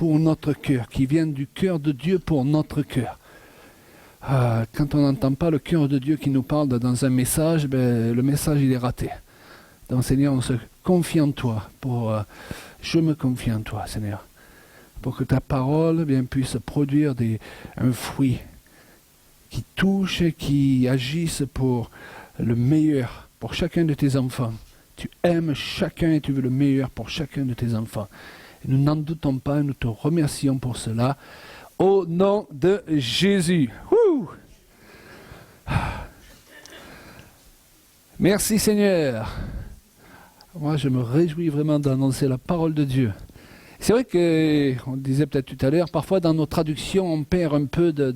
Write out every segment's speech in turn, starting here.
pour notre cœur, qui viennent du cœur de Dieu pour notre cœur. Quand on n'entend pas le cœur de Dieu qui nous parle dans un message, le message il est raté. Donc Seigneur, on se confie en toi. Je me confie en toi, Seigneur. Pour que ta parole puisse produire un fruit qui touche et qui agisse pour le meilleur, pour chacun de tes enfants. Tu aimes chacun et tu veux le meilleur pour chacun de tes enfants. Et nous n'en doutons pas et nous te remercions pour cela. Au nom de Jésus. Ouh. Merci Seigneur. Moi je me réjouis vraiment d'annoncer la parole de Dieu. C'est vrai qu'on disait peut-être tout à l'heure, parfois dans nos traductions on perd un peu de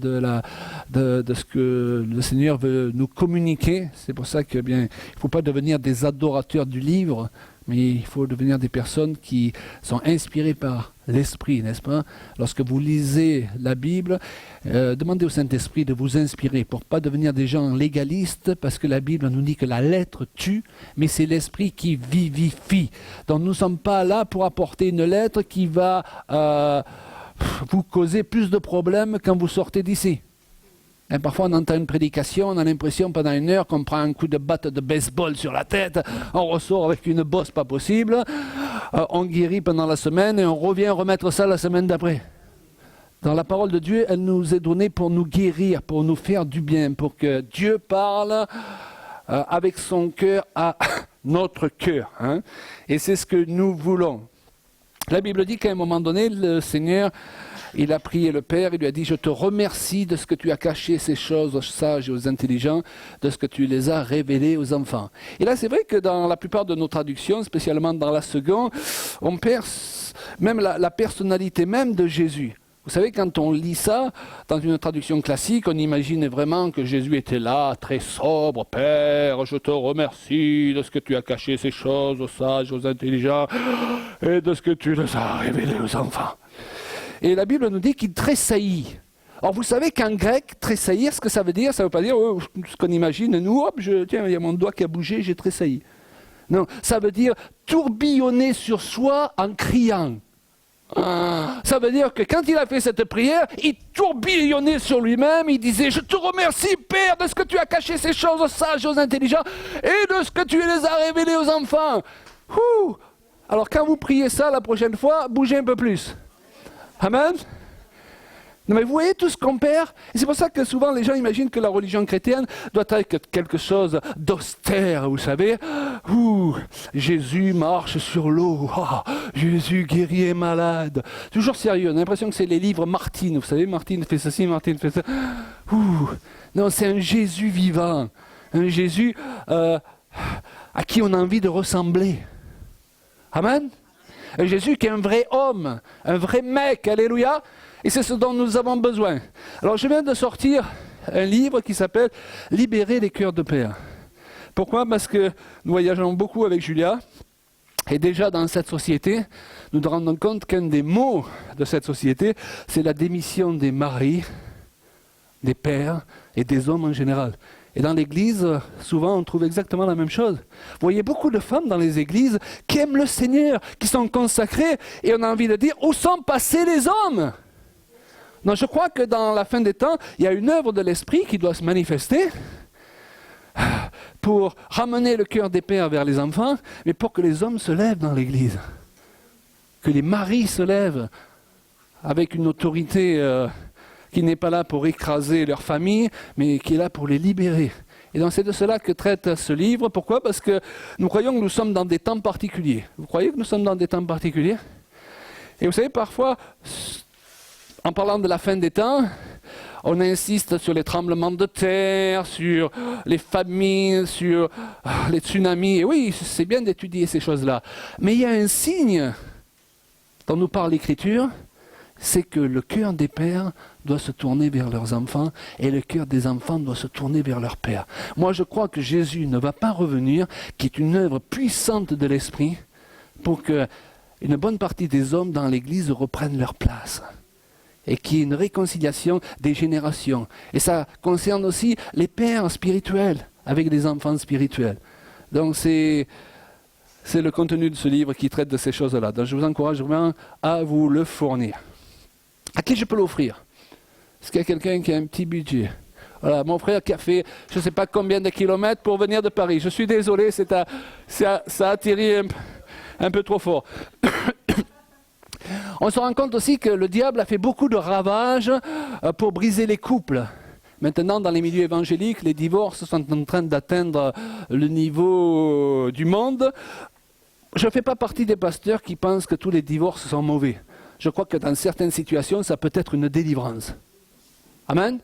ce que le Seigneur veut nous communiquer. C'est pour ça que il ne faut pas devenir des adorateurs du livre, mais il faut devenir des personnes qui sont inspirées par l'Esprit, n'est-ce pas? Lorsque vous lisez la Bible, demandez au Saint-Esprit de vous inspirer pour ne pas devenir des gens légalistes, parce que la Bible nous dit que la lettre tue, mais c'est l'Esprit qui vivifie. Donc nous ne sommes pas là pour apporter une lettre qui va vous causer plus de problèmes quand vous sortez d'ici. Et parfois on entend une prédication, on a l'impression pendant une heure qu'on prend un coup de batte de baseball sur la tête, on ressort avec une bosse pas possible, on guérit pendant la semaine et on revient remettre ça la semaine d'après. Dans la parole de Dieu, elle nous est donnée pour nous guérir, pour nous faire du bien, pour que Dieu parle avec son cœur à notre cœur. Hein. Et c'est ce que nous voulons. La Bible dit qu'à un moment donné, le Seigneur, il a prié le Père, il lui a dit « Je te remercie de ce que tu as caché ces choses aux sages et aux intelligents, de ce que tu les as révélées aux enfants. » Et là, c'est vrai que dans la plupart de nos traductions, spécialement dans la seconde, on perd même la personnalité même de Jésus. Vous savez, quand on lit ça, dans une traduction classique, on imagine vraiment que Jésus était là, très sobre. « Père, je te remercie de ce que tu as caché ces choses aux sages, aux intelligents, et de ce que tu les as révélées aux enfants. » Et la Bible nous dit qu'il tressaillit. Alors vous savez qu'en grec, tressaillir, ce que ça veut dire, ça ne veut pas dire ce qu'on imagine, nous, hop, tiens, il y a mon doigt qui a bougé, j'ai tressailli. Non, ça veut dire tourbillonner sur soi en criant. Ça veut dire que quand il a fait cette prière, il tourbillonnait sur lui-même, il disait « Je te remercie, Père, de ce que tu as caché ces choses aux sages, aux intelligents, et de ce que tu les as révélées aux enfants. » Alors quand vous priez ça la prochaine fois, bougez un peu plus. Amen. Non mais vous voyez tout ce qu'on perd. Et c'est pour ça que souvent les gens imaginent que la religion chrétienne doit être quelque chose d'austère, vous savez. Jésus marche sur l'eau. Jésus guérit les malades. Toujours sérieux, on a l'impression que c'est les livres Martine. Vous savez, Martine fait ceci, Martine fait ça. Non, c'est un Jésus vivant. Un Jésus à qui on a envie de ressembler. Amen. Un Jésus qui est un vrai homme, un vrai mec, alléluia. Et c'est ce dont nous avons besoin. Alors je viens de sortir un livre qui s'appelle « Libérer les cœurs de père ». Pourquoi? Parce que nous voyageons beaucoup avec Julia. Et déjà dans cette société, nous nous rendons compte qu'un des maux de cette société, c'est la démission des maris, des pères et des hommes en général. Et dans l'église, souvent, on trouve exactement la même chose. Vous voyez beaucoup de femmes dans les églises qui aiment le Seigneur, qui sont consacrées, et on a envie de dire, où sont passés les hommes? Donc je crois que dans la fin des temps, il y a une œuvre de l'Esprit qui doit se manifester pour ramener le cœur des pères vers les enfants, mais pour que les hommes se lèvent dans l'église. Que les maris se lèvent avec une autorité qui n'est pas là pour écraser leur famille, mais qui est là pour les libérer. Et donc c'est de cela que traite ce livre. Pourquoi? Parce que nous croyons que nous sommes dans des temps particuliers. Vous croyez que nous sommes dans des temps particuliers? Et vous savez, parfois, en parlant de la fin des temps, on insiste sur les tremblements de terre, sur les famines, sur les tsunamis. Et oui, c'est bien d'étudier ces choses-là. Mais il y a un signe dont nous parle l'Écriture, c'est que le cœur des pères doit se tourner vers leurs enfants et le cœur des enfants doit se tourner vers leur père. Moi, je crois que Jésus ne va pas revenir, qui est une œuvre puissante de l'Esprit, pour qu'une bonne partie des hommes dans l'Église reprennent leur place. Et qu'il y ait une réconciliation des générations. Et ça concerne aussi les pères spirituels avec des enfants spirituels. Donc c'est le contenu de ce livre qui traite de ces choses-là. Donc je vous encourage vraiment à vous le fournir. À qui je peux l'offrir? Est-ce qu'il y a quelqu'un qui a un petit budget? Voilà, mon frère qui a fait je ne sais pas combien de kilomètres pour venir de Paris. Je suis désolé, ça a atterri un peu trop fort. On se rend compte aussi que le diable a fait beaucoup de ravages pour briser les couples. Maintenant, dans les milieux évangéliques, les divorces sont en train d'atteindre le niveau du monde. Je ne fais pas partie des pasteurs qui pensent que tous les divorces sont mauvais. Je crois que dans certaines situations, ça peut être une délivrance. Amen.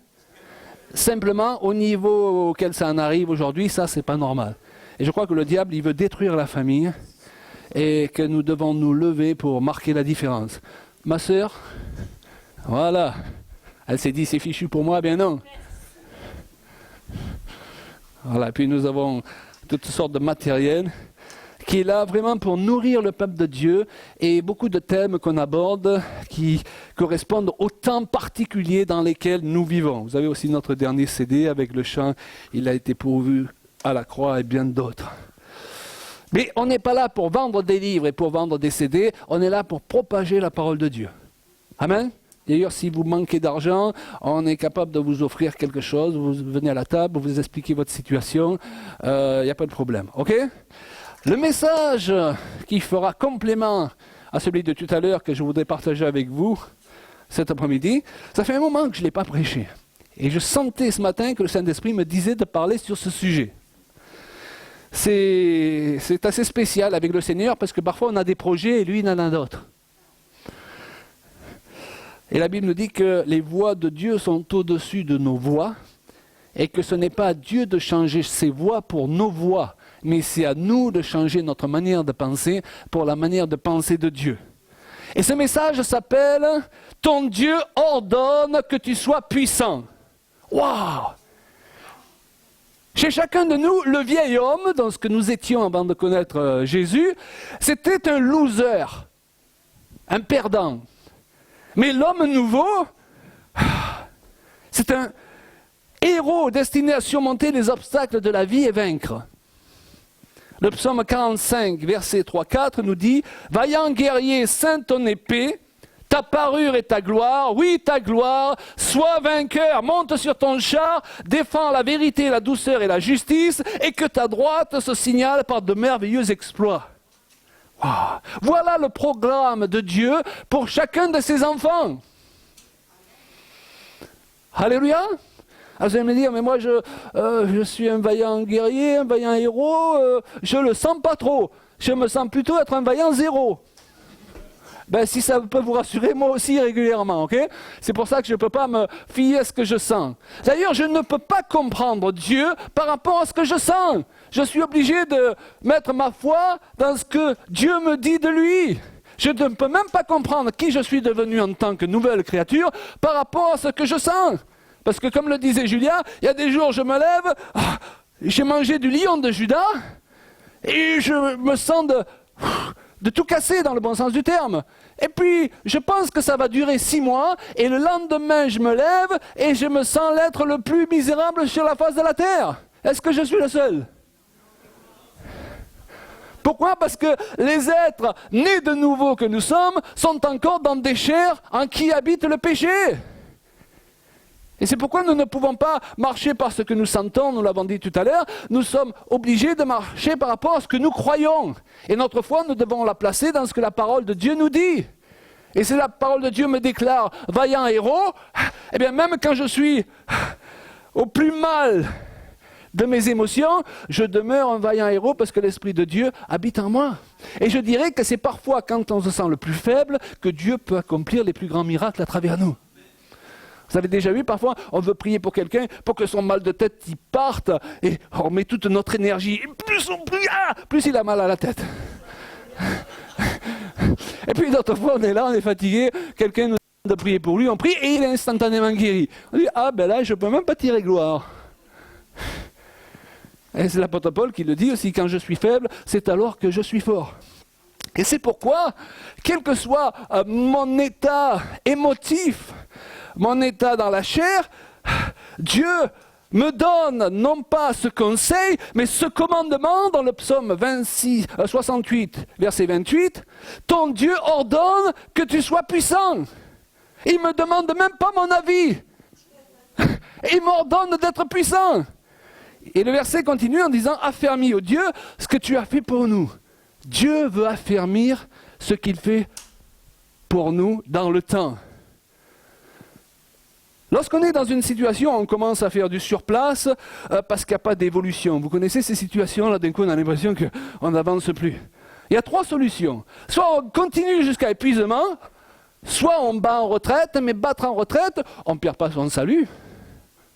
Simplement, au niveau auquel ça en arrive aujourd'hui, ça, c'est pas normal. Et je crois que le diable, il veut détruire la famille et que nous devons nous lever pour marquer la différence. Ma sœur, voilà, elle s'est dit, c'est fichu pour moi, bien non. Voilà, puis nous avons toutes sortes de matériel qui est là vraiment pour nourrir le peuple de Dieu et beaucoup de thèmes qu'on aborde qui correspondent aux temps particuliers dans lesquels nous vivons. Vous avez aussi notre dernier CD avec le chant « Il a été pourvu à la croix » et bien d'autres. Mais on n'est pas là pour vendre des livres et pour vendre des CD, on est là pour propager la parole de Dieu. Amen. D'ailleurs, si vous manquez d'argent, on est capable de vous offrir quelque chose. Vous venez à la table, vous expliquez votre situation, il n'y a pas de problème. Ok ? Le message qui fera complément à celui de tout à l'heure que je voudrais partager avec vous cet après-midi, ça fait un moment que je ne l'ai pas prêché. Et je sentais ce matin que le Saint-Esprit me disait de parler sur ce sujet. C'est assez spécial avec le Seigneur parce que parfois on a des projets et lui il en a d'autres. Et la Bible nous dit que les voies de Dieu sont au-dessus de nos voies et que ce n'est pas à Dieu de changer ses voies pour nos voies, mais c'est à nous de changer notre manière de penser pour la manière de penser de Dieu. Et ce message s'appelle « Ton Dieu ordonne que tu sois puissant ». Waouh! Chez chacun de nous, le vieil homme, dans ce que nous étions avant de connaître Jésus, c'était un loser, un perdant. Mais l'homme nouveau, c'est un héros destiné à surmonter les obstacles de la vie et vaincre. Le psaume 45, verset 3-4 nous dit « Vaillant guerrier, ceins ton épée, ta parure et ta gloire, oui ta gloire, sois vainqueur, monte sur ton char, défends la vérité, la douceur et la justice, et que ta droite se signale par de merveilleux exploits. » Wow. Voilà le programme de Dieu pour chacun de ses enfants. Alléluia. Alors vous allez me dire, mais moi je suis un vaillant guerrier, un vaillant héros, je ne le sens pas trop. Je me sens plutôt être un vaillant zéro. Ben, si ça peut vous rassurer, moi aussi régulièrement, ok? C'est pour ça que je ne peux pas me fier à ce que je sens. D'ailleurs, je ne peux pas comprendre Dieu par rapport à ce que je sens. Je suis obligé de mettre ma foi dans ce que Dieu me dit de lui. Je ne peux même pas comprendre qui je suis devenu en tant que nouvelle créature par rapport à ce que je sens. Parce que comme le disait Julia, il y a des jours je me lève, j'ai mangé du lion de Judas, et je me sens de tout casser dans le bon sens du terme. Et puis, je pense que ça va durer 6 mois, et le lendemain, je me lève, et je me sens l'être le plus misérable sur la face de la terre. Est-ce que je suis le seul? Pourquoi? Parce que les êtres nés de nouveau que nous sommes sont encore dans des chairs en qui habite le péché. Et c'est pourquoi nous ne pouvons pas marcher par ce que nous sentons, nous l'avons dit tout à l'heure, nous sommes obligés de marcher par rapport à ce que nous croyons. Et notre foi, nous devons la placer dans ce que la parole de Dieu nous dit. Et si la parole de Dieu me déclare vaillant héros, eh bien même quand je suis au plus mal de mes émotions, je demeure un vaillant héros parce que l'Esprit de Dieu habite en moi. Et je dirais que c'est parfois quand on se sent le plus faible que Dieu peut accomplir les plus grands miracles à travers nous. Vous avez déjà vu, parfois, on veut prier pour quelqu'un, pour que son mal de tête il parte, et on met toute notre énergie. Et plus il a mal à la tête. Et puis d'autres fois, on est là, on est fatigué, quelqu'un nous demande de prier pour lui, on prie, et il est instantanément guéri. On dit, ah ben là, je ne peux même pas tirer gloire. Et c'est l'apôtre Paul qui le dit aussi, quand je suis faible, c'est alors que je suis fort. Et c'est pourquoi, quel que soit mon état émotif, mon état dans la chair, Dieu me donne non pas ce conseil, mais ce commandement dans le psaume 68, verset 28. Ton Dieu ordonne que tu sois puissant. Il ne me demande même pas mon avis. Il m'ordonne d'être puissant. Et le verset continue en disant, affermis, ô Dieu, ce que tu as fait pour nous. Dieu veut affermir ce qu'il fait pour nous dans le temps. Lorsqu'on est dans une situation où on commence à faire du surplace parce qu'il n'y a pas d'évolution, vous connaissez ces situations-là, d'un coup on a l'impression qu'on n'avance plus. Il y a trois solutions. Soit on continue jusqu'à épuisement, soit on bat en retraite, mais battre en retraite, on ne perd pas son salut.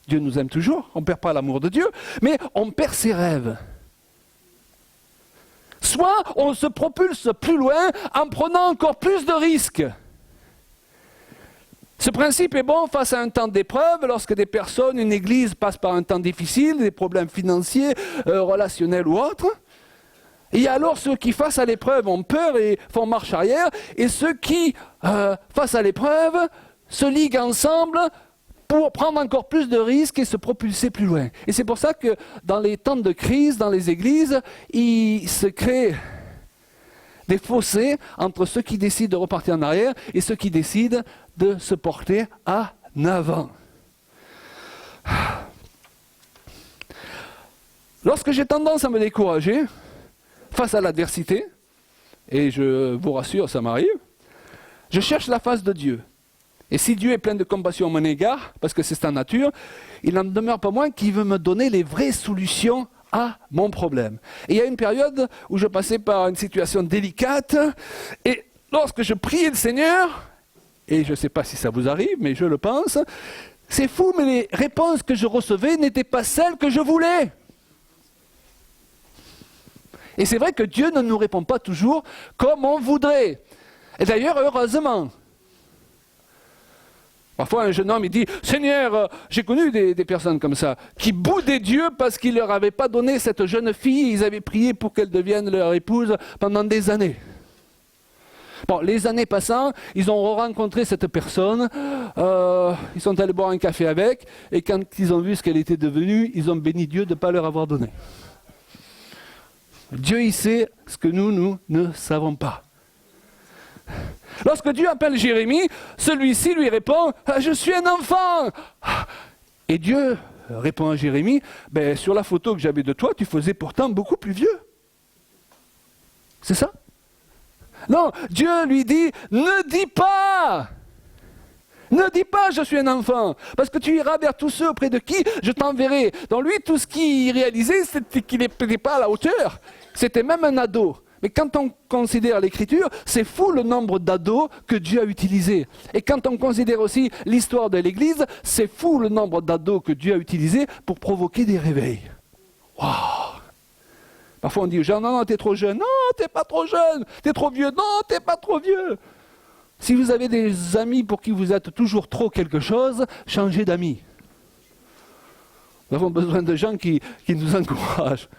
Dieu nous aime toujours, on ne perd pas l'amour de Dieu, mais on perd ses rêves. Soit on se propulse plus loin en prenant encore plus de risques. Ce principe est bon face à un temps d'épreuve, lorsque des personnes, une église passe par un temps difficile, des problèmes financiers, relationnels ou autres. Et il y a alors ceux qui, face à l'épreuve, ont peur et font marche arrière, et ceux qui, face à l'épreuve, se liguent ensemble pour prendre encore plus de risques et se propulser plus loin. Et c'est pour ça que dans les temps de crise, dans les églises, il se crée des fossés entre ceux qui décident de repartir en arrière et ceux qui décident de se porter en avant. Lorsque j'ai tendance à me décourager face à l'adversité, et je vous rassure, ça m'arrive, je cherche la face de Dieu. Et si Dieu est plein de compassion à mon égard, parce que c'est sa nature, il n'en demeure pas moins qu'il veut me donner les vraies solutions à mon problème. Et il y a une période où je passais par une situation délicate, et lorsque je priais le Seigneur, et je ne sais pas si ça vous arrive, mais je le pense, c'est fou, mais les réponses que je recevais n'étaient pas celles que je voulais. Et c'est vrai que Dieu ne nous répond pas toujours comme on voudrait. Et d'ailleurs, heureusement. Parfois, un jeune homme, il dit « Seigneur, j'ai connu des personnes comme ça, qui boudaient Dieu parce qu'il ne leur avait pas donné cette jeune fille, ils avaient prié pour qu'elle devienne leur épouse pendant des années. » Bon, les années passant, ils ont rencontré cette personne, ils sont allés boire un café avec, et quand ils ont vu ce qu'elle était devenue, ils ont béni Dieu de ne pas leur avoir donné. Dieu, il sait ce que nous ne savons pas. Lorsque Dieu appelle Jérémie, celui-ci lui répond « Je suis un enfant !» Et Dieu répond à Jérémie « Sur la photo que j'avais de toi, tu faisais pourtant beaucoup plus vieux. » C'est ça? Non, Dieu lui dit « Ne dis pas !» Ne dis pas « je suis un enfant » parce que tu iras vers tous ceux auprès de qui je t'enverrai. Donc lui, tout ce qu'il réalisait, c'était qu'il n'était pas à la hauteur. C'était même un ado. Mais quand on considère l'Écriture, c'est fou le nombre d'ados que Dieu a utilisés. Et quand on considère aussi l'histoire de l'Église, c'est fou le nombre d'ados que Dieu a utilisés pour provoquer des réveils. Waouh! Parfois on dit aux gens, non, t'es trop jeune. Non, t'es pas trop jeune. T'es trop vieux. Non, t'es pas trop vieux. Si vous avez des amis pour qui vous êtes toujours trop quelque chose, changez d'amis. Nous avons besoin de gens qui nous encouragent.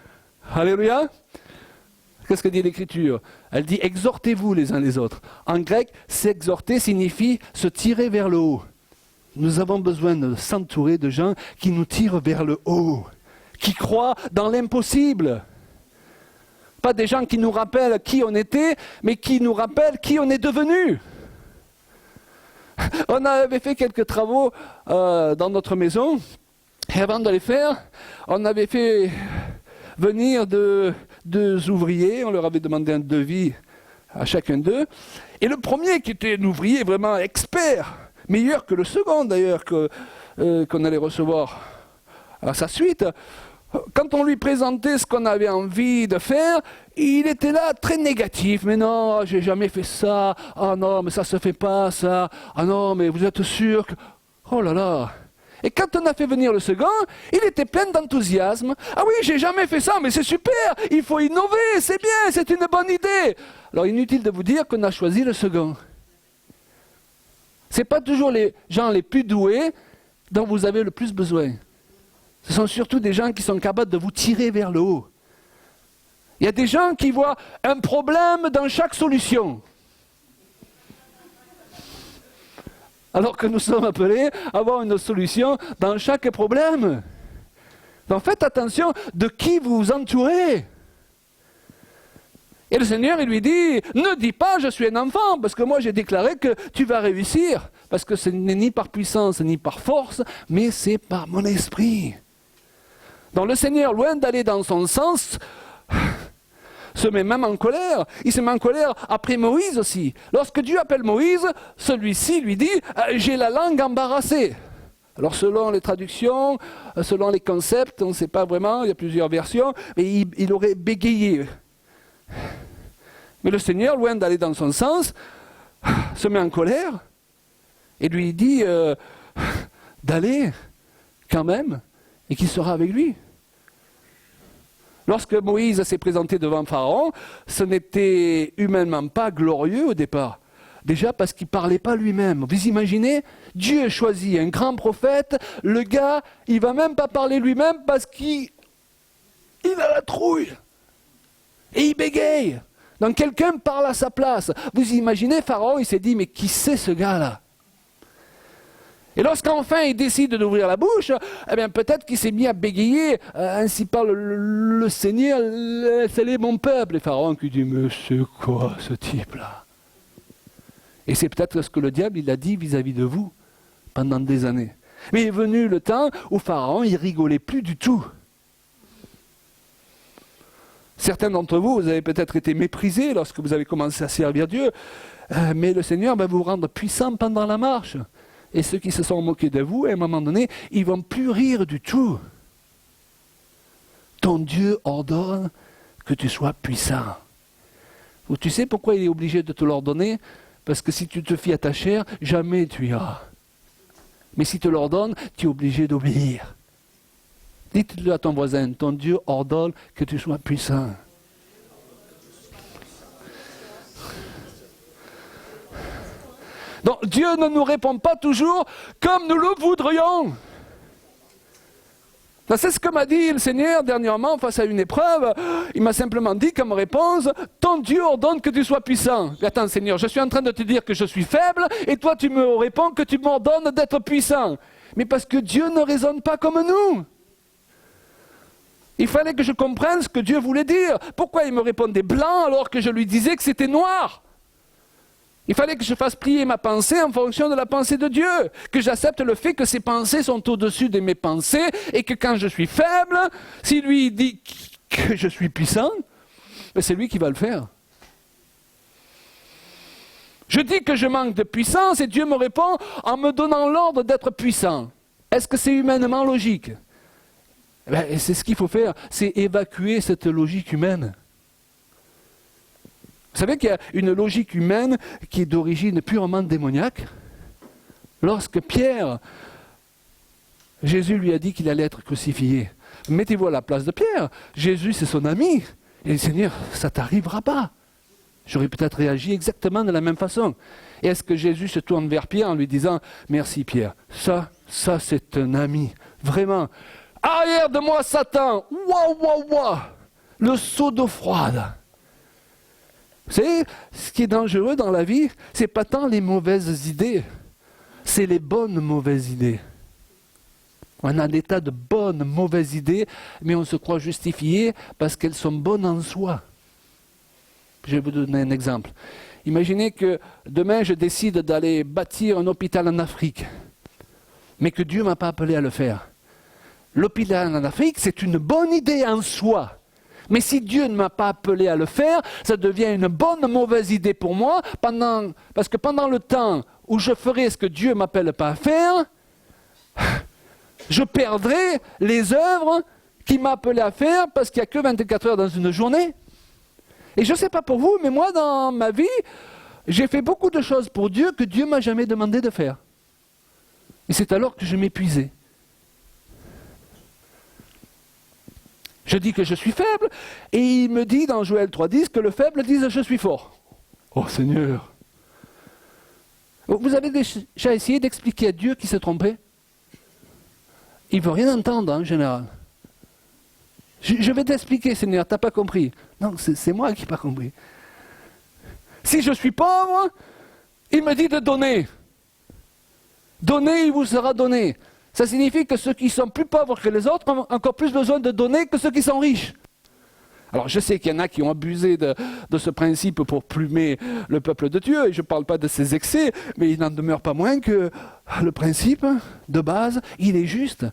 Alléluia! Qu'est-ce que dit l'Écriture? Elle dit « exhortez-vous les uns les autres ». En grec, s'exhorter signifie se tirer vers le haut. Nous avons besoin de s'entourer de gens qui nous tirent vers le haut, qui croient dans l'impossible. Pas des gens qui nous rappellent qui on était, mais qui nous rappellent qui on est devenu. On avait fait quelques travaux dans notre maison, et avant de les faire, on avait fait venir deux ouvriers, on leur avait demandé un devis à chacun d'eux, et le premier qui était un ouvrier vraiment expert, meilleur que le second d'ailleurs qu'on allait recevoir à sa suite, quand on lui présentait ce qu'on avait envie de faire, il était là très négatif. Mais non, j'ai jamais fait ça. Ah non, mais ça se fait pas ça. Ah non, mais vous êtes sûr que... Oh là là. Et quand on a fait venir le second, il était plein d'enthousiasme. Ah oui, j'ai jamais fait ça, mais c'est super. Il faut innover, c'est bien, c'est une bonne idée. Alors inutile de vous dire qu'on a choisi le second. Ce n'est pas toujours les gens les plus doués dont vous avez le plus besoin. Ce sont surtout des gens qui sont capables de vous tirer vers le haut. Il y a des gens qui voient un problème dans chaque solution. Alors que nous sommes appelés à avoir une solution dans chaque problème. Donc faites attention de qui vous vous entourez. Et le Seigneur, il lui dit, ne dis pas, je suis un enfant, parce que moi j'ai déclaré que tu vas réussir, parce que ce n'est ni par puissance, ni par force, mais c'est par mon esprit. Donc le Seigneur, loin d'aller dans son sens, se met même en colère. Il se met en colère après Moïse aussi. Lorsque Dieu appelle Moïse, celui-ci lui dit, j'ai la langue embarrassée. Alors selon les traductions, selon les concepts, on ne sait pas vraiment, il y a plusieurs versions, mais il aurait bégayé. Mais le Seigneur, loin d'aller dans son sens, se met en colère et lui dit d'aller quand même et qu'il sera avec lui. Lorsque Moïse s'est présenté devant Pharaon, ce n'était humainement pas glorieux au départ. Déjà parce qu'il ne parlait pas lui-même. Vous imaginez, Dieu choisit un grand prophète, le gars, il ne va même pas parler lui-même parce qu'il a la trouille. Et il bégaye. Donc quelqu'un parle à sa place. Vous imaginez, Pharaon, il s'est dit, mais qui c'est ce gars-là? Et lorsqu'enfin il décide d'ouvrir la bouche, eh bien peut-être qu'il s'est mis à bégayer, ainsi parle le Seigneur, c'est mon peuple. Et Pharaon qui dit, mais c'est quoi ce type-là? Et c'est peut-être ce que le diable il a dit vis-à-vis de vous pendant des années. Mais il est venu le temps où Pharaon, il rigolait plus du tout. Certains d'entre vous, vous avez peut-être été méprisés lorsque vous avez commencé à servir Dieu, mais le Seigneur va vous rendre puissant pendant la marche. Et ceux qui se sont moqués de vous, à un moment donné, ils ne vont plus rire du tout. Ton Dieu ordonne que tu sois puissant. Ou tu sais pourquoi il est obligé de te l'ordonner? Parce que si tu te fies à ta chair, jamais tu iras. Mais s'il te l'ordonne, tu es obligé d'obéir. Dites-le à ton voisin, ton Dieu ordonne que tu sois puissant. Donc Dieu ne nous répond pas toujours comme nous le voudrions. C'est ce que m'a dit le Seigneur dernièrement face à une épreuve. Il m'a simplement dit comme réponse, ton Dieu ordonne que tu sois puissant. Mais attends Seigneur, je suis en train de te dire que je suis faible et toi tu me réponds que tu m'ordonnes d'être puissant. Mais parce que Dieu ne raisonne pas comme nous. Il fallait que je comprenne ce que Dieu voulait dire. Pourquoi il me répondait blanc alors que je lui disais que c'était noir? Il fallait que je fasse plier ma pensée en fonction de la pensée de Dieu, que j'accepte le fait que ses pensées sont au-dessus de mes pensées et que quand je suis faible, si lui dit que je suis puissant, c'est lui qui va le faire. Je dis que je manque de puissance et Dieu me répond en me donnant l'ordre d'être puissant. Est-ce que c'est humainement logique? C'est ce qu'il faut faire, c'est évacuer cette logique humaine. Vous savez qu'il y a une logique humaine qui est d'origine purement démoniaque. Lorsque Pierre, Jésus lui a dit qu'il allait être crucifié. Mettez-vous à la place de Pierre. Jésus, c'est son ami. Et le Seigneur, ça ne t'arrivera pas. J'aurais peut-être réagi exactement de la même façon. Et est-ce que Jésus se tourne vers Pierre en lui disant « Merci Pierre, ça c'est un ami. Vraiment. Arrière de moi Satan. Waouh. Le seau d'eau froide. » Vous savez, ce qui est dangereux dans la vie, c'est pas tant les mauvaises idées, c'est les bonnes mauvaises idées. On a des tas de bonnes mauvaises idées, mais on se croit justifié parce qu'elles sont bonnes en soi. Je vais vous donner un exemple. Imaginez que demain je décide d'aller bâtir un hôpital en Afrique, mais que Dieu ne m'a pas appelé à le faire. L'hôpital en Afrique, c'est une bonne idée en soi. Mais si Dieu ne m'a pas appelé à le faire, ça devient une bonne mauvaise idée pour moi, parce que pendant le temps où je ferai ce que Dieu ne m'appelle pas à faire, je perdrai les œuvres qu'il m'a appelé à faire, parce qu'il n'y a que 24 heures dans une journée. Et je ne sais pas pour vous, mais moi dans ma vie, j'ai fait beaucoup de choses pour Dieu que Dieu ne m'a jamais demandé de faire. Et c'est alors que je m'épuisais. Je dis que je suis faible, et il me dit dans Joël 3,10 que le faible dise « je suis fort ». Oh Seigneur! Vous avez déjà essayé d'expliquer à Dieu qu'il s'est trompé? Il ne veut rien entendre en général. Je vais t'expliquer Seigneur, tu n'as pas compris. Non, c'est moi qui n'ai pas compris. Si je suis pauvre, il me dit de donner. Donner, il vous sera donné. Ça signifie que ceux qui sont plus pauvres que les autres ont encore plus besoin de donner que ceux qui sont riches. Alors je sais qu'il y en a qui ont abusé de ce principe pour plumer le peuple de Dieu, et je ne parle pas de ses excès, mais il n'en demeure pas moins que le principe de base, il est juste.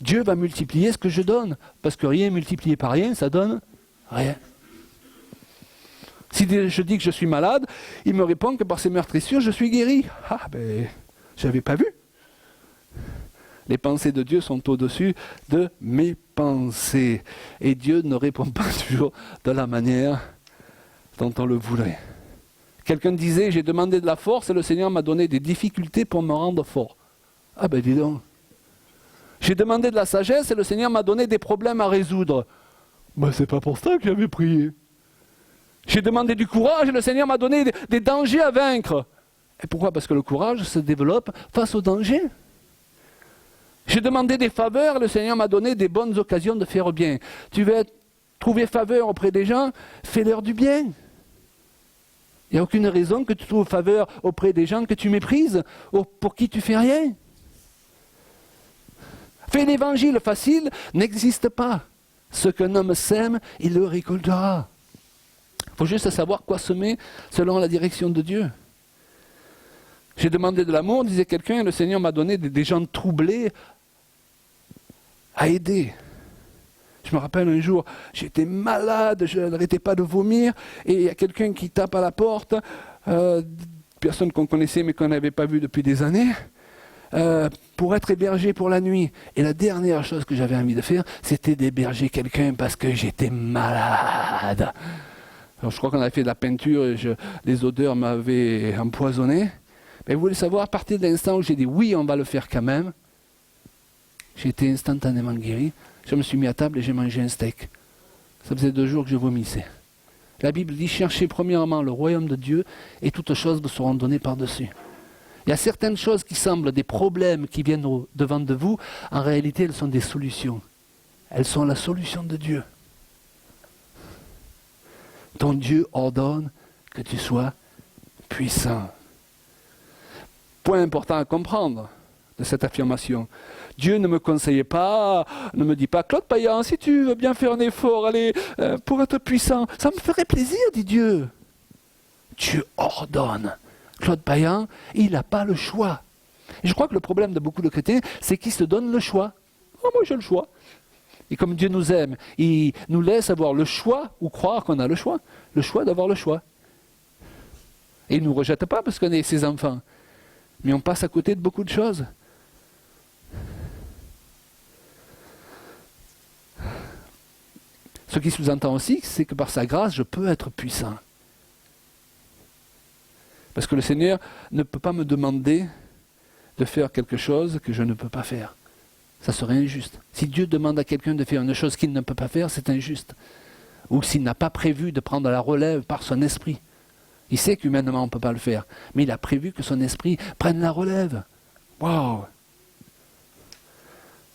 Dieu va multiplier ce que je donne, parce que rien multiplié par rien, ça donne rien. Si je dis que je suis malade, il me répond que par ses meurtrissures, je suis guéri. Ah ben, je n'avais pas vu. Les pensées de Dieu sont au-dessus de mes pensées. Et Dieu ne répond pas toujours de la manière dont on le voudrait. Quelqu'un disait, j'ai demandé de la force et le Seigneur m'a donné des difficultés pour me rendre fort. Ah ben dis donc. J'ai demandé de la sagesse et le Seigneur m'a donné des problèmes à résoudre. Ben c'est pas pour ça que j'avais prié. J'ai demandé du courage et le Seigneur m'a donné des dangers à vaincre. Et pourquoi? Parce que le courage se développe face aux dangers. J'ai demandé des faveurs, le Seigneur m'a donné des bonnes occasions de faire bien. Tu veux trouver faveur auprès des gens, fais-leur du bien. Il n'y a aucune raison que tu trouves faveur auprès des gens que tu méprises, ou pour qui tu fais rien. Fais l'évangile facile, n'existe pas. Ce qu'un homme sème, il le récoltera. Il faut juste savoir quoi semer selon la direction de Dieu. J'ai demandé de l'amour, disait quelqu'un, et le Seigneur m'a donné des gens troublés à aider. Je me rappelle un jour, j'étais malade, je n'arrêtais pas de vomir, et il y a quelqu'un qui tape à la porte, personne qu'on connaissait mais qu'on n'avait pas vu depuis des années, pour être hébergé pour la nuit. Et la dernière chose que j'avais envie de faire, c'était d'héberger quelqu'un parce que j'étais malade. Alors, je crois qu'on avait fait de la peinture et les odeurs m'avaient empoisonné. Mais vous voulez savoir, à partir de l'instant où j'ai dit oui, on va le faire quand même, j'ai été instantanément guéri. Je me suis mis à table et j'ai mangé un steak. Ça faisait 2 jours que je vomissais. La Bible dit, cherchez premièrement le royaume de Dieu et toutes choses vous seront données par-dessus. Il y a certaines choses qui semblent des problèmes qui viennent devant de vous. En réalité, elles sont des solutions. Elles sont la solution de Dieu. Ton Dieu ordonne que tu sois puissant. Point important à comprendre de cette affirmation. Dieu ne me conseillait pas, ne me dit pas, Claude Payan, si tu veux bien faire un effort, allez, pour être puissant, ça me ferait plaisir, dit Dieu. Dieu ordonne. Claude Payan, il n'a pas le choix. Et je crois que le problème de beaucoup de chrétiens, c'est qu'ils se donnent le choix. Oh, moi j'ai le choix. Et comme Dieu nous aime, il nous laisse avoir le choix, ou croire qu'on a le choix d'avoir le choix. Et il ne nous rejette pas parce qu'on est ses enfants. Mais on passe à côté de beaucoup de choses. Ce qui sous-entend aussi, c'est que par sa grâce, je peux être puissant. Parce que le Seigneur ne peut pas me demander de faire quelque chose que je ne peux pas faire. Ça serait injuste. Si Dieu demande à quelqu'un de faire une chose qu'il ne peut pas faire, c'est injuste. Ou s'il n'a pas prévu de prendre la relève par son esprit. Il sait qu'humainement on ne peut pas le faire, mais il a prévu que son esprit prenne la relève. Waouh!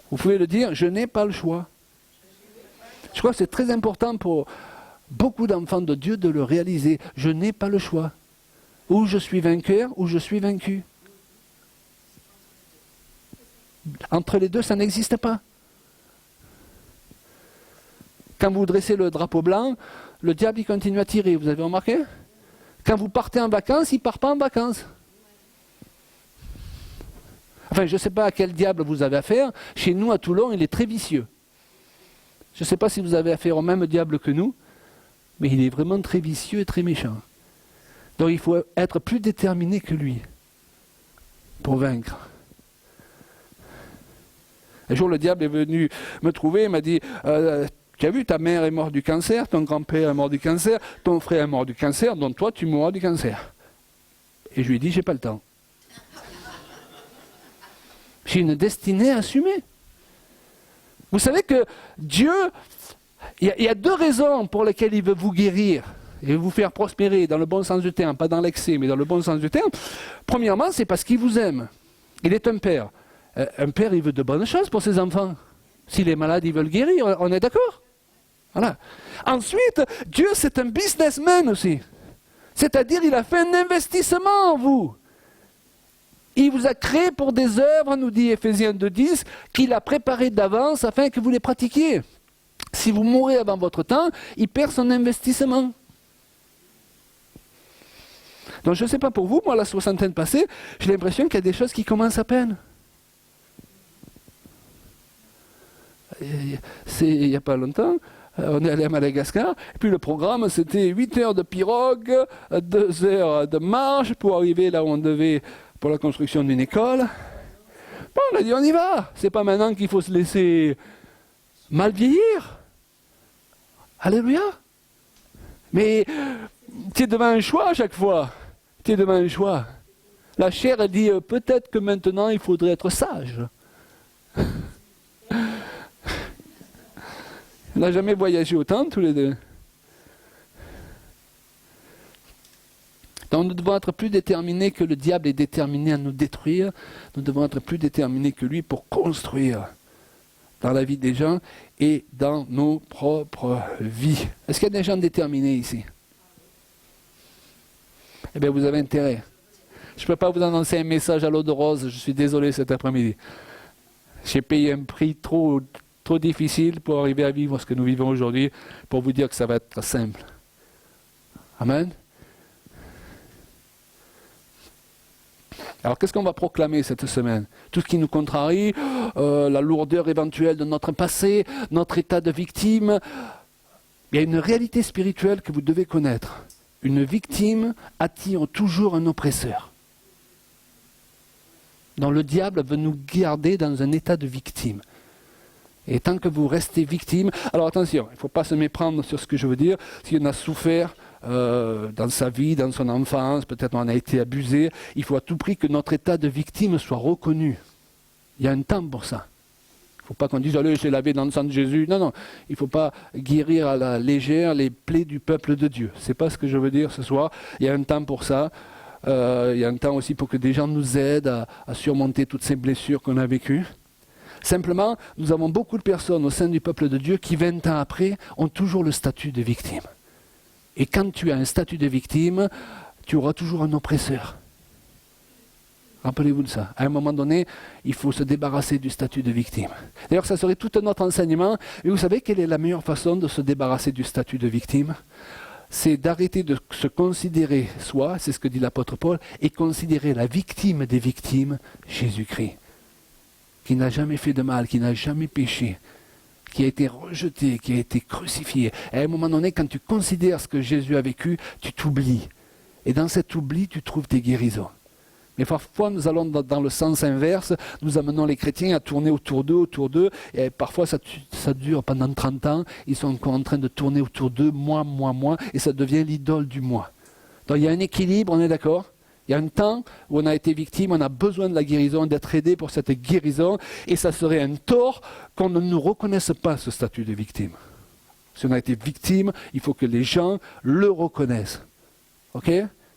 Vous pouvez le dire, je n'ai pas le choix. Je crois que c'est très important pour beaucoup d'enfants de Dieu de le réaliser. Je n'ai pas le choix. Ou je suis vainqueur, ou je suis vaincu. Entre les deux, ça n'existe pas. Quand vous dressez le drapeau blanc, le diable il continue à tirer, vous avez remarqué? Quand vous partez en vacances, il ne part pas en vacances. Enfin, je ne sais pas à quel diable vous avez affaire. Chez nous, à Toulon, il est très vicieux. Je ne sais pas si vous avez affaire au même diable que nous, mais il est vraiment très vicieux et très méchant. Donc il faut être plus déterminé que lui pour vaincre. Un jour, le diable est venu me trouver et m'a dit tu as vu, ta mère est morte du cancer, ton grand-père est mort du cancer, ton frère est mort du cancer, donc toi, tu mourras du cancer. Et je lui ai dit, j'ai pas le temps. J'ai une destinée à assumer. Vous savez que Dieu, il y a 2 raisons pour lesquelles il veut vous guérir et vous faire prospérer dans le bon sens du terme, pas dans l'excès, mais dans le bon sens du terme. Premièrement, c'est parce qu'il vous aime. Il est un père. Un père, il veut de bonnes choses pour ses enfants. S'il est malade, il veut le guérir, on est d'accord? Voilà. Ensuite, Dieu, c'est un businessman aussi. C'est-à-dire, il a fait un investissement en vous. Il vous a créé pour des œuvres, nous dit Éphésiens 2:10, qu'il a préparées d'avance afin que vous les pratiquiez. Si vous mourrez avant votre temps, il perd son investissement. Donc je ne sais pas pour vous, moi la soixantaine passée, j'ai l'impression qu'il y a des choses qui commencent à peine. Il n'y a pas longtemps, on est allé à Madagascar, et puis le programme c'était 8 heures de pirogue, 2 heures de marche pour arriver là où on devait pour la construction d'une école. Bon, on a dit on y va, c'est pas maintenant qu'il faut se laisser mal vieillir. Alléluia. Mais tu es devant un choix à chaque fois. Tu es devant un choix. La chair, elle dit, peut-être que maintenant, il faudrait être sage. On n'a jamais voyagé autant, tous les deux. Donc nous devons être plus déterminés que le diable est déterminé à nous détruire. Nous devons être plus déterminés que lui pour construire dans la vie des gens et dans nos propres vies. Est-ce qu'il y a des gens déterminés ici? Eh bien, vous avez intérêt. Je ne peux pas vous annoncer un message à l'eau de rose, je suis désolé cet après-midi. J'ai payé un prix trop difficile pour arriver à vivre ce que nous vivons aujourd'hui, pour vous dire que ça va être simple. Amen. Alors, qu'est-ce qu'on va proclamer cette semaine? Tout ce qui nous contrarie, la lourdeur éventuelle de notre passé, notre état de victime. Il y a une réalité spirituelle que vous devez connaître. Une victime attire toujours un oppresseur. Donc le diable veut nous garder dans un état de victime. Et tant que vous restez victime... Alors attention, il ne faut pas se méprendre sur ce que je veux dire. Si on a souffert dans sa vie, dans son enfance, peut-être on a été abusé, il faut à tout prix que notre état de victime soit reconnu. Il y a un temps pour ça. Il ne faut pas qu'on dise « Allez, j'ai lavé dans le sang de Jésus ». Non, non, il ne faut pas guérir à la légère les plaies du peuple de Dieu. Ce n'est pas ce que je veux dire ce soir. Il y a un temps pour ça. Il y a un temps aussi pour que des gens nous aident à surmonter toutes ces blessures qu'on a vécues. Simplement, nous avons beaucoup de personnes au sein du peuple de Dieu qui, 20 ans après, ont toujours le statut de victime. Et quand tu as un statut de victime, tu auras toujours un oppresseur. Rappelez-vous de ça. À un moment donné, il faut se débarrasser du statut de victime. D'ailleurs, ça serait tout un autre enseignement. Et vous savez quelle est la meilleure façon de se débarrasser du statut de victime? C'est d'arrêter de se considérer soi, c'est ce que dit l'apôtre Paul, et considérer la victime des victimes, Jésus-Christ, qui n'a jamais fait de mal, qui n'a jamais péché, qui a été rejeté, qui a été crucifié. Et à un moment donné, quand tu considères ce que Jésus a vécu, tu t'oublies. Et dans cet oubli, tu trouves tes guérisons. Mais parfois, nous allons dans le sens inverse, nous amenons les chrétiens à tourner autour d'eux, et parfois ça dure pendant 30 ans, ils sont encore en train de tourner autour d'eux, moi, et ça devient l'idole du moi. Donc il y a un équilibre, on est d'accord? Il y a un temps où on a été victime, on a besoin de la guérison, d'être aidé pour cette guérison, et ça serait un tort qu'on ne nous reconnaisse pas ce statut de victime. Si on a été victime, il faut que les gens le reconnaissent. Ok?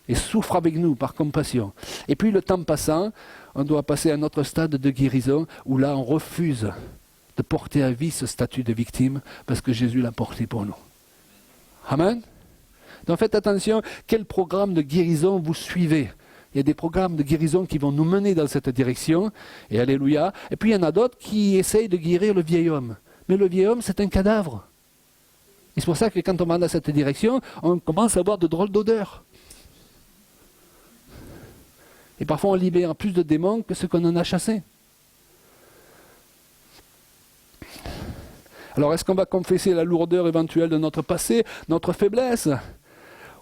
Et souffre avec nous par compassion. Et puis le temps passant, on doit passer à un autre stade de guérison où là on refuse de porter à vie ce statut de victime parce que Jésus l'a porté pour nous. Amen. Donc faites attention, quel programme de guérison vous suivez. Il y a des programmes de guérison qui vont nous mener dans cette direction, et alléluia. Et puis il y en a d'autres qui essayent de guérir le vieil homme. Mais le vieil homme, c'est un cadavre. Et c'est pour ça que quand on va dans cette direction, on commence à avoir de drôles d'odeurs. Et parfois on libère plus de démons que ce qu'on en a chassé. Alors est-ce qu'on va confesser la lourdeur éventuelle de notre passé, notre faiblesse,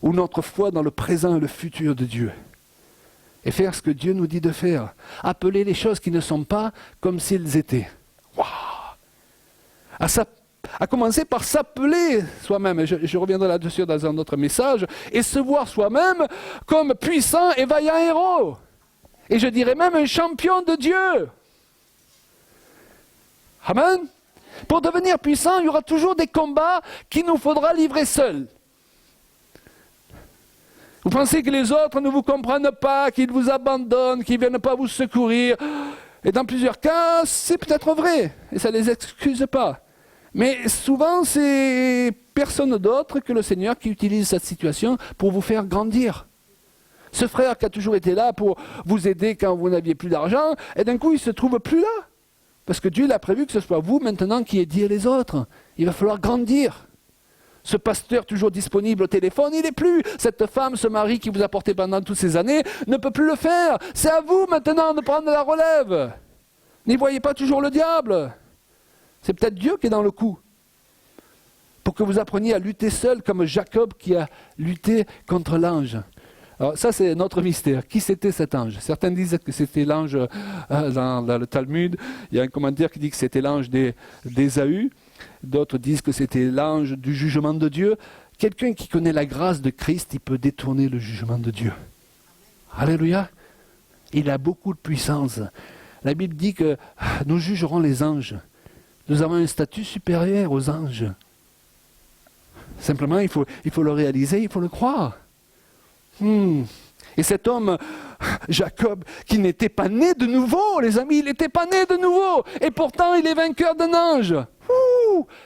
ou notre foi dans le présent et le futur de Dieu? Et faire ce que Dieu nous dit de faire. Appeler les choses qui ne sont pas comme s'ils étaient. Waouh! À commencer par s'appeler soi-même, je reviendrai là-dessus dans un autre message, et se voir soi-même comme puissant et vaillant héros. Et je dirais même un champion de Dieu. Amen. Pour devenir puissant, il y aura toujours des combats qu'il nous faudra livrer seuls. Vous pensez que les autres ne vous comprennent pas, qu'ils vous abandonnent, qu'ils ne viennent pas vous secourir. Et dans plusieurs cas, c'est peut-être vrai, et ça ne les excuse pas. Mais souvent, c'est personne d'autre que le Seigneur qui utilise cette situation pour vous faire grandir. Ce frère qui a toujours été là pour vous aider quand vous n'aviez plus d'argent, et d'un coup, il ne se trouve plus là. Parce que Dieu l'a prévu que ce soit vous maintenant qui aidiez les autres. Il va falloir grandir. Ce pasteur toujours disponible au téléphone, il n'est plus. Cette femme, ce mari qui vous a porté pendant toutes ces années, ne peut plus le faire. C'est à vous maintenant de prendre la relève. N'y voyez pas toujours le diable. C'est peut-être Dieu qui est dans le coup. Pour que vous appreniez à lutter seul comme Jacob qui a lutté contre l'ange. Alors ça c'est notre mystère. Qui c'était cet ange? Certains disent que c'était l'ange dans le Talmud. Il y a un commentaire qui dit que c'était l'ange d'Ésaü. D'autres disent que c'était l'ange du jugement de Dieu. Quelqu'un qui connaît la grâce de Christ, il peut détourner le jugement de Dieu. Alléluia. Il a beaucoup de puissance. La Bible dit que nous jugerons les anges. Nous avons un statut supérieur aux anges. Simplement, il faut le réaliser, il faut le croire. Et cet homme, Jacob, qui n'était pas né de nouveau, les amis, il n'était pas né de nouveau. Et pourtant, il est vainqueur d'un ange.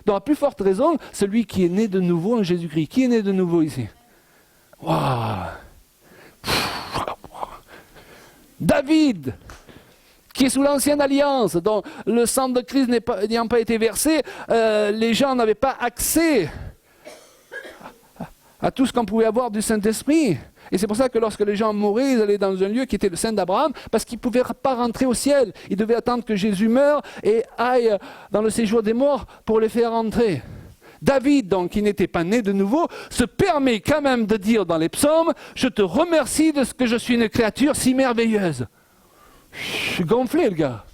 Donc, à plus forte raison, celui qui est né de nouveau en Jésus-Christ. Qui est né de nouveau ici? Waouh! David, qui est sous l'ancienne alliance, dont le sang de Christ n'ayant pas été versé, les gens n'avaient pas accès à tout ce qu'on pouvait avoir du Saint-Esprit. Et c'est pour ça que lorsque les gens mouraient, ils allaient dans un lieu qui était le sein d'Abraham, parce qu'ils ne pouvaient pas rentrer au ciel. Ils devaient attendre que Jésus meure et aille dans le séjour des morts pour les faire rentrer. David, donc, qui n'était pas né de nouveau, se permet quand même de dire dans les psaumes « Je te remercie de ce que je suis une créature si merveilleuse. » Je suis gonflé, le gars.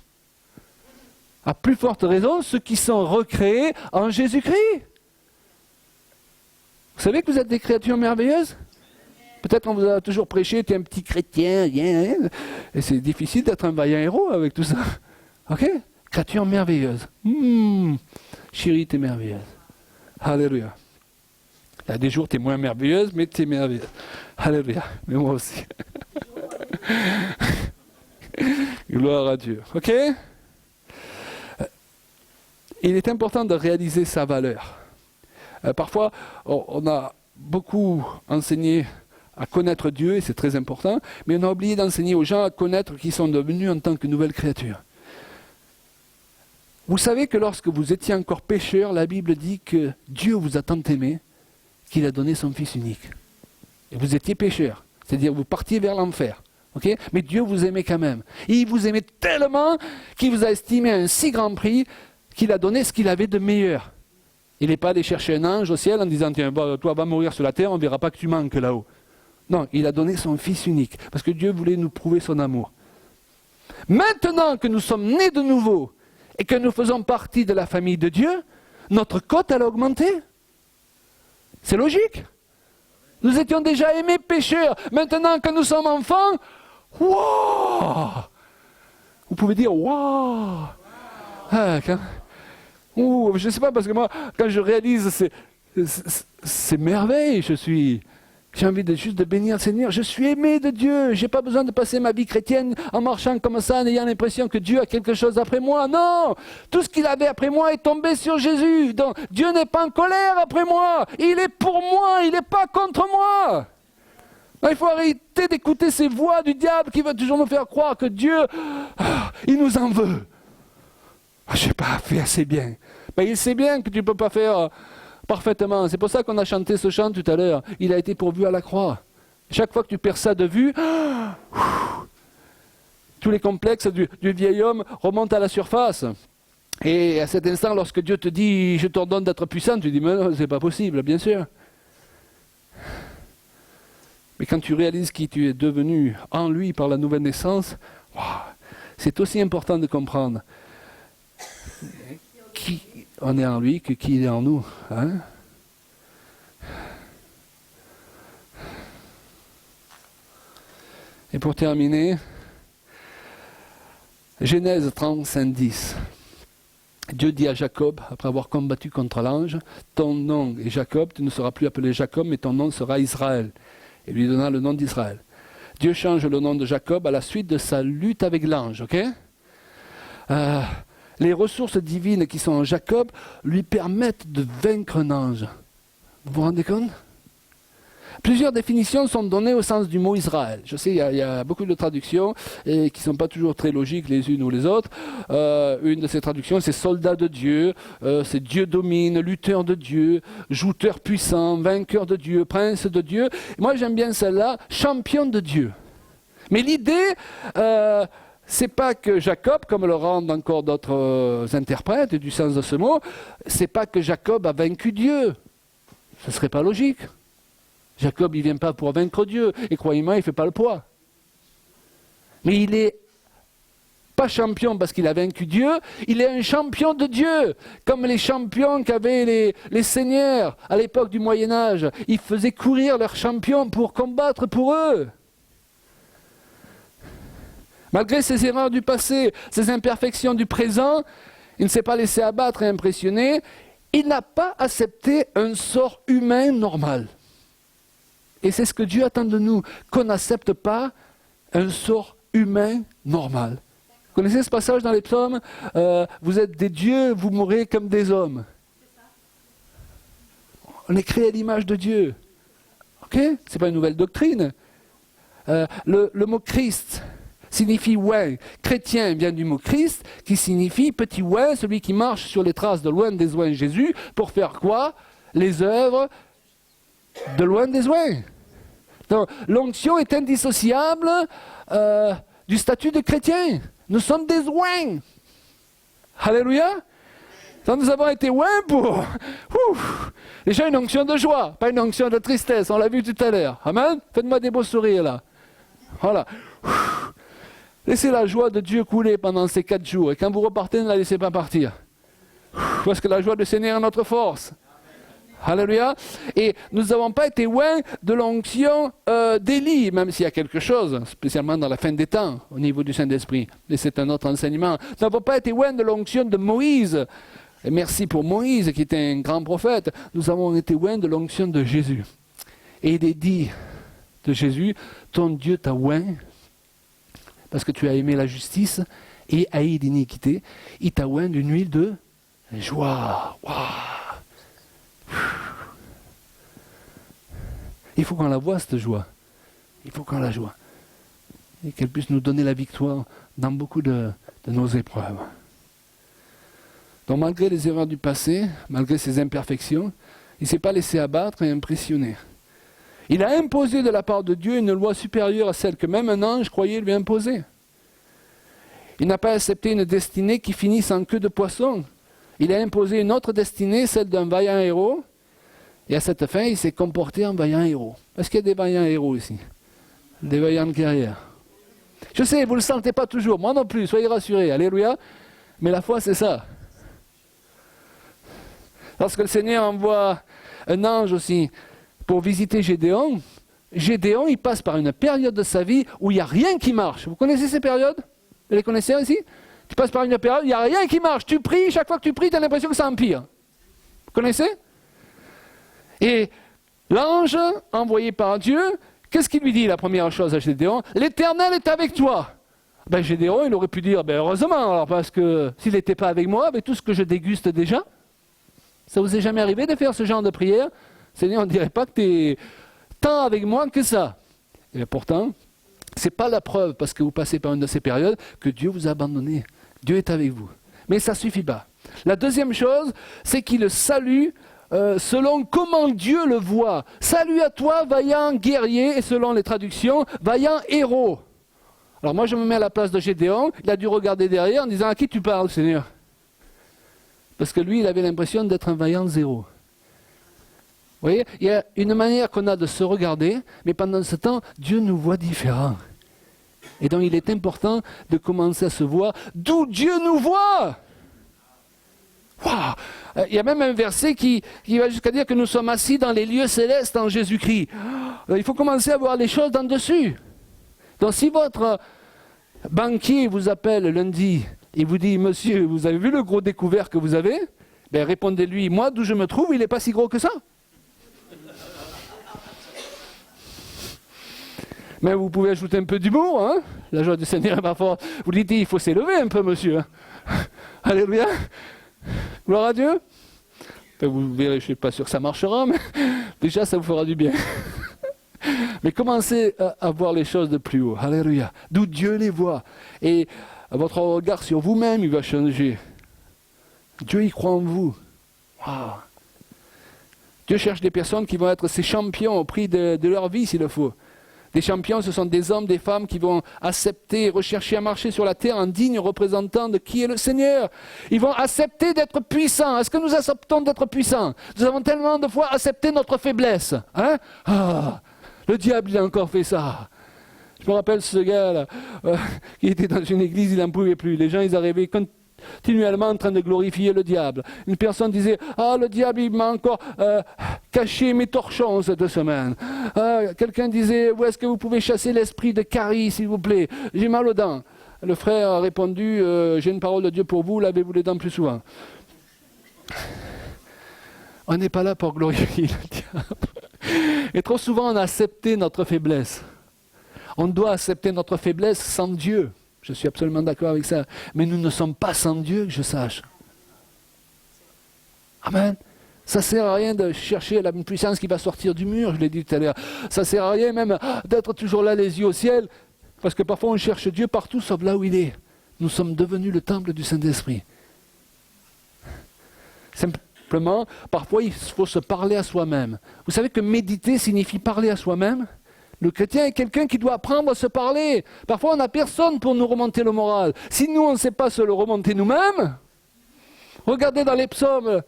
À plus forte raison, ceux qui sont recréés en Jésus-Christ. Vous savez que vous êtes des créatures merveilleuses? Peut-être qu'on vous a toujours prêché, tu es un petit chrétien, et c'est difficile d'être un vaillant héros avec tout ça. Ok? Créature merveilleuse. Chérie, tu es merveilleuse. Alléluia. Il y a des jours, tu es moins merveilleuse, mais tu es merveilleuse. Alléluia. Mais moi aussi. Gloire à Dieu. Ok? Il est important de réaliser sa valeur. Parfois, on a beaucoup enseigné à connaître Dieu, et c'est très important, mais on a oublié d'enseigner aux gens à connaître qui sont devenus en tant que nouvelles créatures. Vous savez que lorsque vous étiez encore pécheur, la Bible dit que Dieu vous a tant aimé qu'il a donné son Fils unique. Et vous étiez pécheur, c'est-à-dire vous partiez vers l'enfer. Okay? Mais Dieu vous aimait quand même. Et il vous aimait tellement qu'il vous a estimé à un si grand prix qu'il a donné ce qu'il avait de meilleur. Il n'est pas allé chercher un ange au ciel en disant « Tiens, toi, va mourir sur la terre, on ne verra pas que tu manques là-haut. » Non, il a donné son Fils unique, parce que Dieu voulait nous prouver son amour. Maintenant que nous sommes nés de nouveau, et que nous faisons partie de la famille de Dieu, notre cote, elle a augmenté. C'est logique. Nous étions déjà aimés pécheurs. Maintenant que nous sommes enfants, wow! Vous pouvez dire « Wow !» je ne sais pas, parce que moi, quand je réalise ces merveilles, j'ai envie juste de bénir le Seigneur. Je suis aimé de Dieu. Je n'ai pas besoin de passer ma vie chrétienne en marchant comme ça, en ayant l'impression que Dieu a quelque chose après moi. Non! Tout ce qu'il avait après moi est tombé sur Jésus. Donc, Dieu n'est pas en colère après moi. Il est pour moi. Il n'est pas contre moi. Non, il faut arrêter d'écouter ces voix du diable qui veut toujours nous faire croire que Dieu, il nous en veut. Je n'ai pas fait assez bien. Mais il sait bien que tu ne peux pas faire parfaitement. C'est pour ça qu'on a chanté ce chant tout à l'heure. Il a été pourvu à la croix. Chaque fois que tu perds ça de vue, tous les complexes du vieil homme remontent à la surface. Et à cet instant, lorsque Dieu te dit « Je t'ordonne d'être puissant », tu dis « Mais non, c'est pas possible, bien sûr. » Mais quand tu réalises qui tu es devenu en lui par la nouvelle naissance, c'est aussi important de comprendre qui on est en lui que qui il est en nous. Hein? Et pour terminer, Genèse 35, 10. Dieu dit à Jacob, après avoir combattu contre l'ange, « Ton nom est Jacob, tu ne seras plus appelé Jacob, mais ton nom sera Israël. » Et lui donna le nom d'Israël. Dieu change le nom de Jacob à la suite de sa lutte avec l'ange. Ok? Les ressources divines qui sont en Jacob lui permettent de vaincre un ange. Vous vous rendez compte? Plusieurs définitions sont données au sens du mot Israël. Je sais, il y a beaucoup de traductions et qui ne sont pas toujours très logiques les unes ou les autres. Une de ces traductions, c'est soldat de Dieu, c'est Dieu domine, lutteur de Dieu, jouteur puissant, vainqueur de Dieu, prince de Dieu. Moi, j'aime bien celle-là, champion de Dieu. Mais l'idée, c'est pas que Jacob, comme le rendent encore d'autres interprètes du sens de ce mot, c'est pas que Jacob a vaincu Dieu. Ce ne serait pas logique. Jacob, il ne vient pas pour vaincre Dieu. Et croyez-moi, il ne fait pas le poids. Mais il n'est pas champion parce qu'il a vaincu Dieu, il est un champion de Dieu. Comme les champions qu'avaient les seigneurs à l'époque du Moyen-Âge. Ils faisaient courir leurs champions pour combattre pour eux. Malgré ses erreurs du passé, ses imperfections du présent, il ne s'est pas laissé abattre et impressionner. Il n'a pas accepté un sort humain normal. Et c'est ce que Dieu attend de nous, qu'on n'accepte pas un sort humain normal. Vous connaissez ce passage dans les psaumes ? Vous êtes des dieux, vous mourrez comme des hommes. On est créé à l'image de Dieu. Ok ? Ce n'est pas une nouvelle doctrine. Le mot Christ signifie ouin. Chrétien vient du mot Christ, qui signifie petit ouin, celui qui marche sur les traces de loin des ouins Jésus, pour faire quoi ? Les œuvres de loin des ouins. Donc, l'onction est indissociable du statut de chrétien. Nous sommes des ouins. Alléluia. Donc, nous avons été ouins pour déjà une onction de joie, pas une onction de tristesse. On l'a vu tout à l'heure. Amen. Faites-moi des beaux sourires là. Voilà. Laissez la joie de Dieu couler pendant ces 4 jours. Et quand vous repartez, ne la laissez pas partir. Parce que la joie du Seigneur est notre force. Alléluia. Et nous n'avons pas été loin de l'onction d'Élie, même s'il y a quelque chose, spécialement dans la fin des temps, au niveau du Saint-Esprit. Et c'est un autre enseignement. Nous n'avons pas été loin de l'onction de Moïse. Et merci pour Moïse, qui était un grand prophète. Nous avons été loin de l'onction de Jésus. Et il est dit de Jésus, ton Dieu t'a oint, parce que tu as aimé la justice et haï l'iniquité. Il t'a oint d'une huile de joie. Waouh! Il faut qu'on la voie, cette joie. Il faut qu'on la joie. Et qu'elle puisse nous donner la victoire dans beaucoup de nos épreuves. Donc malgré les erreurs du passé, malgré ses imperfections, il ne s'est pas laissé abattre et impressionner. Il a imposé de la part de Dieu une loi supérieure à celle que même un ange croyait lui imposer. Il n'a pas accepté une destinée qui finisse en queue de poisson. Il a imposé une autre destinée, celle d'un vaillant héros. Et à cette fin, il s'est comporté en vaillant héros. Est-ce qu'il y a des vaillants héros ici ? Des vaillantes guerrières. Je sais, vous ne le sentez pas toujours. Moi non plus, soyez rassurés. Alléluia. Mais la foi, c'est ça. Lorsque le Seigneur envoie un ange aussi pour visiter Gédéon, Gédéon, il passe par une période de sa vie où il n'y a rien qui marche. Vous connaissez ces périodes ? Vous les connaissez ici ? Tu passes par une période où il n'y a rien qui marche. Tu pries, chaque fois que tu pries, tu as l'impression que ça empire. Vous connaissez ? Et l'ange envoyé par Dieu, qu'est-ce qu'il lui dit la première chose à Gédéon ? L'Éternel est avec toi. Ben Gédéon, il aurait pu dire, heureusement, alors, parce que s'il n'était pas avec moi, tout ce que je déguste déjà, ça vous est jamais arrivé de faire ce genre de prière ? Seigneur, on ne dirait pas que tu es tant avec moi que ça. Et pourtant, ce n'est pas la preuve, parce que vous passez par une de ces périodes, que Dieu vous a abandonné. Dieu est avec vous. Mais ça ne suffit pas. La deuxième chose, c'est qu'il le salue selon comment Dieu le voit. Salut à toi, vaillant guerrier, et selon les traductions, vaillant héros. Alors moi, je me mets à la place de Gédéon, il a dû regarder derrière en disant, à qui tu parles, Seigneur ? Parce que lui, il avait l'impression d'être un vaillant zéro. Vous voyez, il y a une manière qu'on a de se regarder, mais pendant ce temps, Dieu nous voit différents. Et donc, il est important de commencer à se voir d'où Dieu nous voit. Wow. Il y a même un verset qui va jusqu'à dire que nous sommes assis dans les lieux célestes en Jésus-Christ. Il faut commencer à voir les choses d'en dessus. Donc, si votre banquier vous appelle lundi et vous dit, monsieur, vous avez vu le gros découvert que vous avez ? Ben, répondez-lui, moi, d'où je me trouve, il n'est pas si gros que ça. Mais vous pouvez ajouter un peu d'humour, hein ? La joie du Seigneur est parfois. Vous dites, il faut s'élever un peu, monsieur. Alléluia. Gloire à Dieu. Vous verrez, je ne suis pas sûr que ça marchera, mais déjà, ça vous fera du bien. Mais commencez à voir les choses de plus haut. Alléluia. D'où Dieu les voit. Et votre regard sur vous-même, il va changer. Dieu y croit en vous. Wow. Dieu cherche des personnes qui vont être ses champions au prix de leur vie, s'il le faut. Des champions, ce sont des hommes, des femmes qui vont accepter, rechercher à marcher sur la terre en digne représentant de qui est le Seigneur. Ils vont accepter d'être puissants. Est-ce que nous acceptons d'être puissants? Nous avons tellement de fois accepté notre faiblesse. Hein? Le diable, il a encore fait ça. Je me rappelle ce gars-là, qui était dans une église, il n'en pouvait plus. Les gens, ils arrivaient continuellement en train de glorifier le diable. Une personne disait, le diable, il m'a encore caché mes torchons cette semaine. Quelqu'un disait, où est-ce que vous pouvez chasser l'esprit de carie, s'il vous plaît? J'ai mal aux dents. Le frère a répondu, j'ai une parole de Dieu pour vous, lavez-vous les dents plus souvent. On n'est pas là pour glorifier le diable. Et trop souvent, on a accepté notre faiblesse. On doit accepter notre faiblesse sans Dieu. Je suis absolument d'accord avec ça. Mais nous ne sommes pas sans Dieu, que je sache. Amen. Ça ne sert à rien de chercher la puissance qui va sortir du mur, je l'ai dit tout à l'heure. Ça ne sert à rien même d'être toujours là les yeux au ciel, parce que parfois on cherche Dieu partout sauf là où il est. Nous sommes devenus le temple du Saint-Esprit. Simplement, parfois il faut se parler à soi-même. Vous savez que méditer signifie parler à soi-même? Le chrétien est quelqu'un qui doit apprendre à se parler. Parfois, on n'a personne pour nous remonter le moral. Si nous, on ne sait pas se le remonter nous-mêmes, regardez dans les psaumes,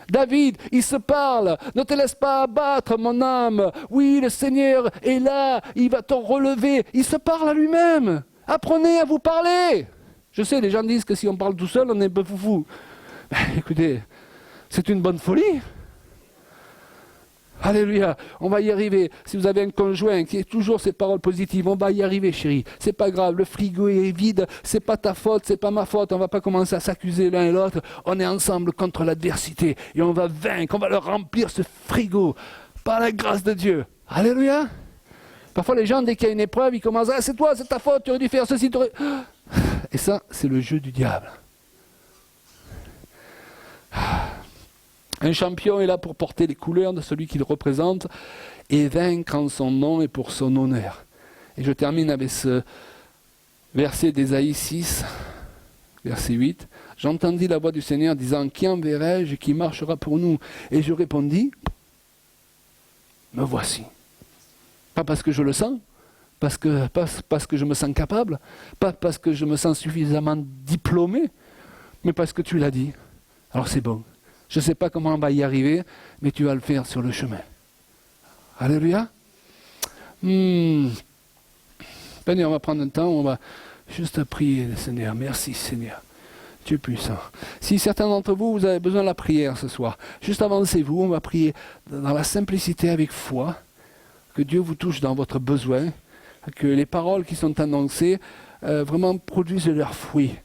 David, il se parle. Ne te laisse pas abattre, mon âme. Oui, le Seigneur est là, il va te relever. Il se parle à lui-même. Apprenez à vous parler. Je sais, les gens disent que si on parle tout seul, on est un peu foufou. Mais écoutez, c'est une bonne folie. Alléluia, on va y arriver. Si vous avez un conjoint qui a toujours ces paroles positives, on va y arriver, chérie. C'est pas grave, le frigo est vide, c'est pas ta faute, c'est pas ma faute. On va pas commencer à s'accuser l'un et l'autre. On est ensemble contre l'adversité et on va vaincre, on va le remplir ce frigo par la grâce de Dieu. Alléluia. Parfois les gens, dès qu'il y a une épreuve, ils commencent c'est toi, c'est ta faute, tu aurais dû faire ceci, tu aurais... Et ça, c'est le jeu du diable. Un champion est là pour porter les couleurs de celui qu'il représente et vaincre en son nom et pour son honneur. Et je termine avec ce verset d'Ésaïe 6, verset 8. « J'entendis la voix du Seigneur disant, qui enverrai-je, qui marchera pour nous? Et je répondis, me voici. » Pas parce que je le sens, pas parce que je me sens capable, pas parce que je me sens suffisamment diplômé, mais parce que tu l'as dit. Alors c'est bon. Je ne sais pas comment on va y arriver, mais tu vas le faire sur le chemin. Alléluia. Venez, on va prendre un temps, on va juste prier le Seigneur. Merci Seigneur. Dieu puissant. Si certains d'entre vous, vous avez besoin de la prière ce soir, juste avancez-vous, on va prier dans la simplicité avec foi, que Dieu vous touche dans votre besoin, que les paroles qui sont annoncées vraiment produisent leurs fruits,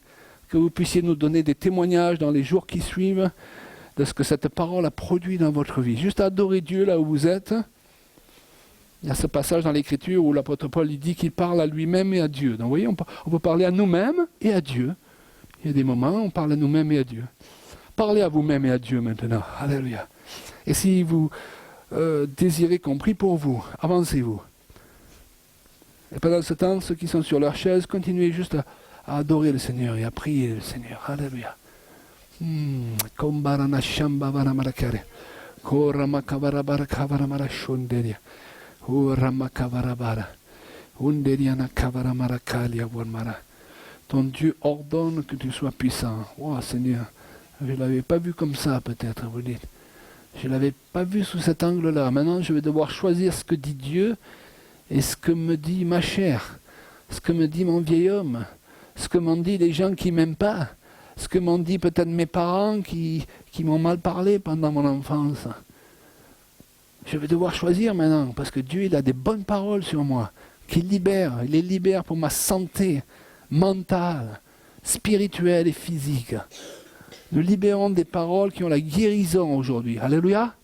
que vous puissiez nous donner des témoignages dans les jours qui suivent, de ce que cette parole a produit dans votre vie. Juste adorer Dieu là où vous êtes. Il y a ce passage dans l'Écriture où l'apôtre Paul dit qu'il parle à lui-même et à Dieu. Donc vous voyez, on peut parler à nous-mêmes et à Dieu. Il y a des moments où on parle à nous-mêmes et à Dieu. Parlez à vous-même et à Dieu maintenant. Alléluia. Et si vous désirez qu'on prie pour vous, avancez-vous. Et pendant ce temps, ceux qui sont sur leur chaise, continuez juste à adorer le Seigneur et à prier le Seigneur. Alléluia. Kombarana shamba vara marakare. Korama kavara bara kavara mara shonderia. Urama kavara bara. Underiana kavara marakalia mara. Ton Dieu ordonne que tu sois puissant. Oh Seigneur, je ne l'avais pas vu comme ça peut-être, vous dites. Je ne l'avais pas vu sous cet angle-là. Maintenant, je vais devoir choisir ce que dit Dieu et ce que me dit ma chair, ce que me dit mon vieil homme, ce que m'ont dit les gens qui ne m'aiment pas. Ce que m'ont dit peut-être mes parents qui m'ont mal parlé pendant mon enfance. Je vais devoir choisir maintenant, parce que Dieu il a des bonnes paroles sur moi, qu'il libère. Il les libère pour ma santé mentale, spirituelle et physique. Nous libérons des paroles qui ont la guérison aujourd'hui. Alléluia.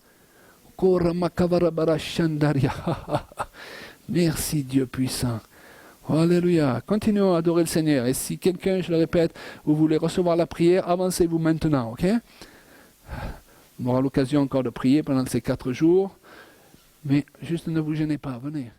Merci Dieu puissant. Alléluia. Continuons à adorer le Seigneur. Et si quelqu'un, je le répète, vous voulez recevoir la prière, avancez-vous maintenant, ok? On aura l'occasion encore de prier pendant ces 4 jours. Mais juste ne vous gênez pas, venez.